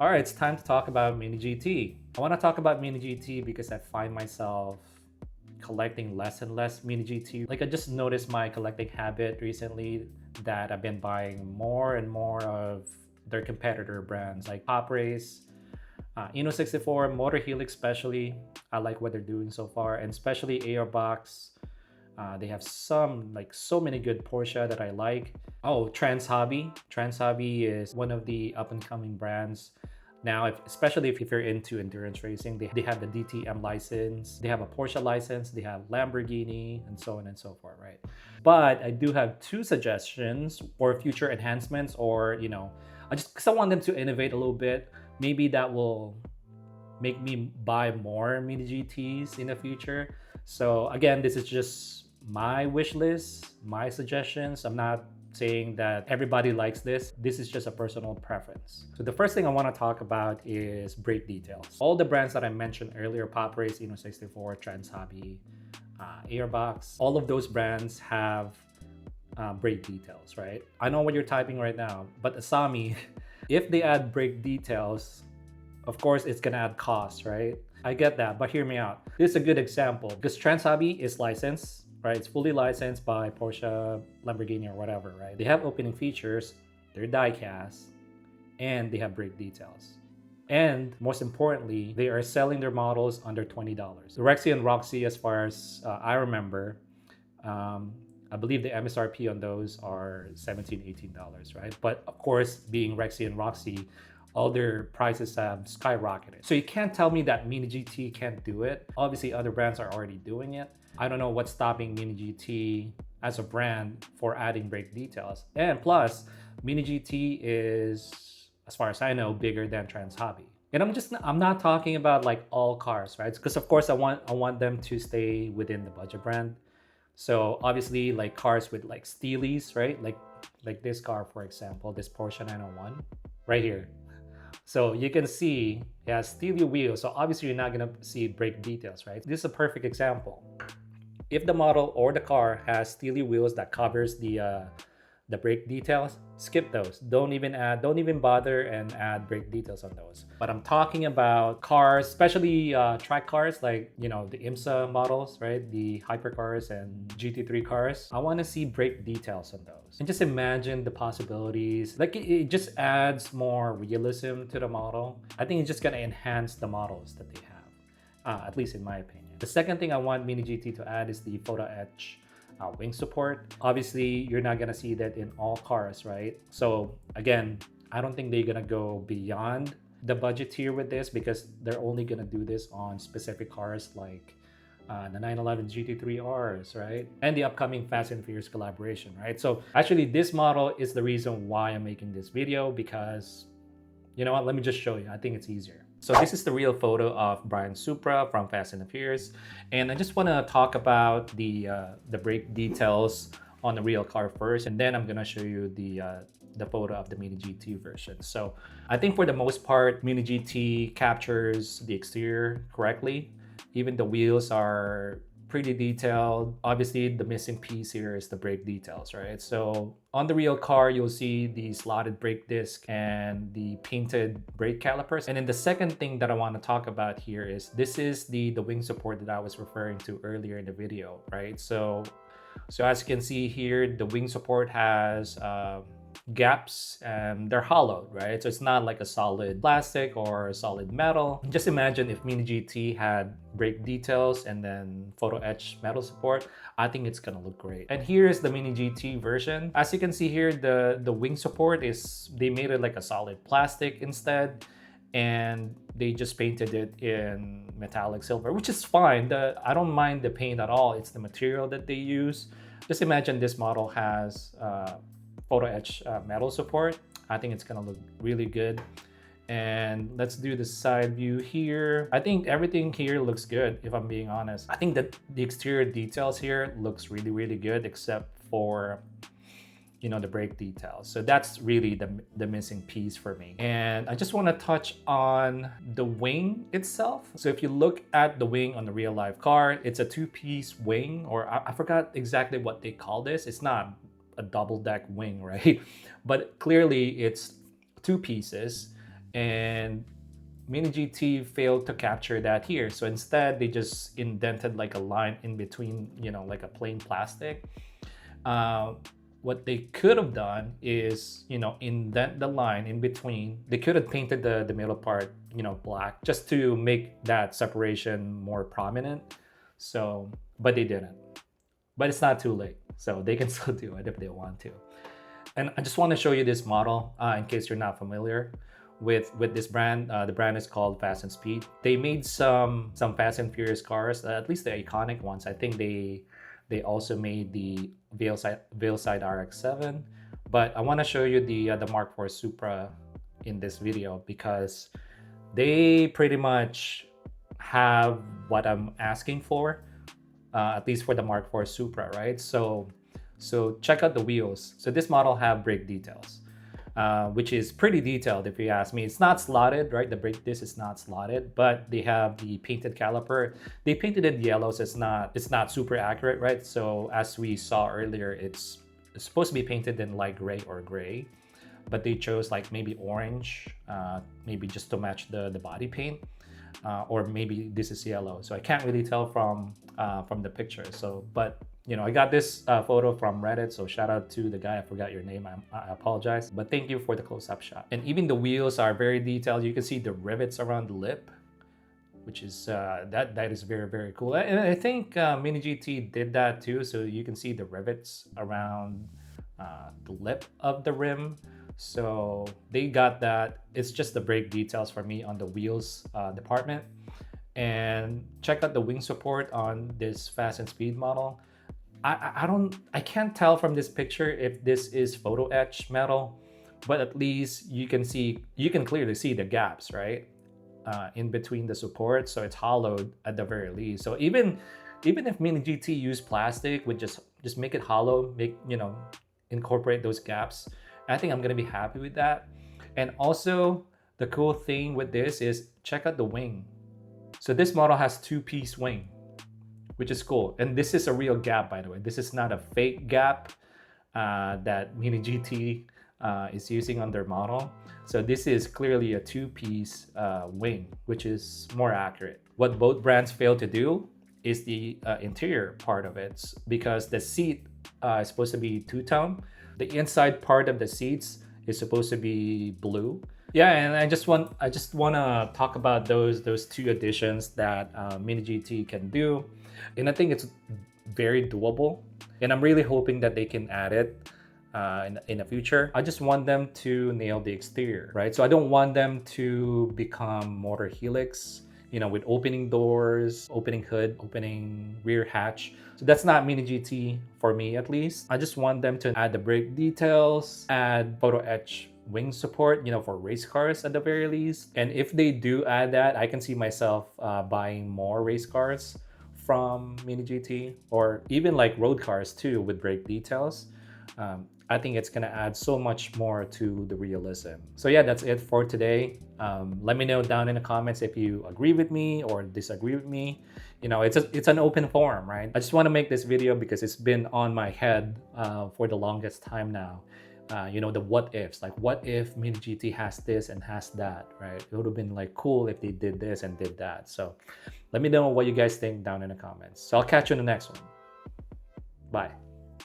All right, it's time to talk about Mini GT. I want to talk about Mini GT because I find myself collecting less and less Mini GT. Like I just noticed my collecting habit recently that I've been buying more and more of their competitor brands like Pop Race, Inno 64, Motor Helix especially. I like what they're doing so far, and especially Airbox. They have some like so many good Porsche that I like. Oh, Trans Hobby. Trans Hobby is one of the up and coming brands now, especially if you're into endurance racing. They have the DTM license, they have a Porsche license, they have Lamborghini, and so on and so forth, right? But I do have two suggestions for future enhancements, or I just because I want them to innovate a little bit. Maybe that will make me buy more Mini GTs in the future. So again, this is just my wish list, my suggestions. I'm not saying that everybody likes this. This is just a personal preference. So the first thing I want to talk about is brake details. All the brands that I mentioned earlier, Pop Race, Inno 64, Trans Hobby, Airbox, all of those brands have brake details, right? I know what you're typing right now, but Asami, if they add brake details, of course it's gonna add cost, right? I get that, but hear me out. This is a good example because Trans Hobby is licensed, right? It's fully licensed by Porsche, Lamborghini, or whatever, right? They have opening features, they're diecast, and they have brake details. And most importantly, they are selling their models under $20. The Rexy and Roxy, as far as I remember, I believe the MSRP on those are $17, $18, right? But of course, being Rexy and Roxy, all their prices have skyrocketed. So you can't tell me that Mini GT can't do it. Obviously, other brands are already doing it. I don't know what's stopping Mini GT as a brand for adding brake details. And plus, Mini GT is, as far as I know, bigger than Trans Hobby. And I'm not talking about like all cars, right? Because of course I want them to stay within the budget brand. So obviously like cars with like steelies, right? Like this car, for example, this Porsche 901 right here. So you can see it has steely wheels. So obviously you're not gonna see brake details, right? This is a perfect example. If the model or the car has steely wheels that covers the brake details, skip those. Don't even bother and add brake details on those. But I'm talking about cars, especially track cars like the IMSA models, right? The hypercars and GT3 cars. I want to see brake details on those. And just imagine the possibilities. Like it just adds more realism to the model. I think it's just gonna enhance the models that they have, at least in my opinion. The second thing I want Mini GT to add is the photo etch wing support. Obviously, you're not gonna see that in all cars, right? So again, I don't think they're gonna go beyond the budget tier with this because they're only gonna do this on specific cars like the 911 GT3Rs, right? And the upcoming Fast and Furious collaboration, right? So actually, this model is the reason why I'm making this video because you know what? Let me just show you. I think it's easier. So this is the real photo of Brian Supra from Fast and the Furious, and I just want to talk about the brake details on the real car first, and then I'm gonna show you the photo of the Mini GT version. So I think for the most part, Mini GT captures the exterior correctly. Even the wheels are pretty detailed. Obviously, the missing piece here is the brake details, right? So on the real car, you'll see the slotted brake disc and the painted brake calipers. And then the second thing that I want to talk about here is this is the wing support that I was referring to earlier in the video, right? So as you can see here, the wing support has gaps and they're hollowed, right? So it's not like a solid plastic or a solid metal. Just imagine if Mini GT had brake details and then photo etch metal support. I think it's gonna look great. And here's the Mini GT version. As you can see here, the wing support is, they made it like a solid plastic instead, and they just painted it in metallic silver, which is fine. I don't mind the paint at all. It's the material that they use. Just imagine this model has photo etch metal support. I think it's gonna look really good. And let's do the side view here. I think everything here looks good, if I'm being honest. I think that the exterior details here looks really, really good, except for the brake details. So that's really the missing piece for me. And I just want to touch on the wing itself. So if you look at the wing on the real life car, it's a two-piece wing, or I forgot exactly what they call this. It's not a double deck wing, right? But clearly it's two pieces, And Mini GT failed to capture that here. So instead, they just indented like a line in between, like a plain plastic. Uh, what they could have done is, indent the line in between. They could have painted the middle part, black, just to make that separation more prominent. So, but they didn't. But it's not too late. So they can still do it if they want to. And I just want to show you this model in case you're not familiar with this brand. The brand is called Fast and Speed. They made some Fast and Furious cars, at least the iconic ones. I think they also made the Veilside RX-7. But I want to show you the Mark IV Supra in this video because they pretty much have what I'm asking for, at least for the Mark IV Supra, right? So check out the wheels. So this model have brake details, which is pretty detailed if you ask me. It's not slotted, right? The brake disc is not slotted, but they have the painted caliper. They painted it yellow, so it's not super accurate, right? So as we saw earlier, it's supposed to be painted in light gray or gray, but they chose like maybe orange, maybe just to match the body paint. Or maybe this is yellow, so I can't really tell from the picture. So, but I got this photo from Reddit, so shout out to the guy. I forgot your name. I apologize, but thank you for the close-up shot. And even the wheels are very detailed. You can see the rivets around the lip, which is that is very, very cool. And I think Mini GT did that too. So you can see the rivets around the lip of the rim. So they got that. It's just the brake details for me on the wheels department. And check out the wing support on this Fast and Speed model. I can't tell from this picture if this is photo etched metal, but at least you can clearly see the gaps, right? In between the support, so it's hollowed at the very least. So even if Mini GT use plastic, would just make it hollow, incorporate those gaps. I think I'm gonna be happy with that. And also the cool thing with this is check out the wing. So this model has two-piece wing, which is cool. And this is a real gap, by the way. This is not a fake gap that Mini GT is using on their model. So this is clearly a two-piece wing, which is more accurate. What both brands failed to do is the interior part of it, because the seat is supposed to be two-tone. The inside part of the seats is supposed to be blue. Yeah, and I just want to talk about those two additions that Mini GT can do, and I think it's very doable. And I'm really hoping that they can add it in the future. I just want them to nail the exterior, right? So I don't want them to become motor helix, with opening doors, opening hood, opening rear hatch. So that's not Mini GT for me, at least. I just want them to add the brake details, add photo etch wing support, for race cars at the very least. And if they do add that, I can see myself buying more race cars from Mini GT, or even like road cars too with brake details. I think it's gonna add so much more to the realism. So yeah, that's it for today. Let me know down in the comments if you agree with me or disagree with me. It's an open forum, right? I just want to make this video because it's been on my head for the longest time now. The what ifs, like what if Mini GT has this and has that, right? It would have been like cool if they did this and did that. So let me know what you guys think down in the comments. So I'll catch you in the next one. Bye.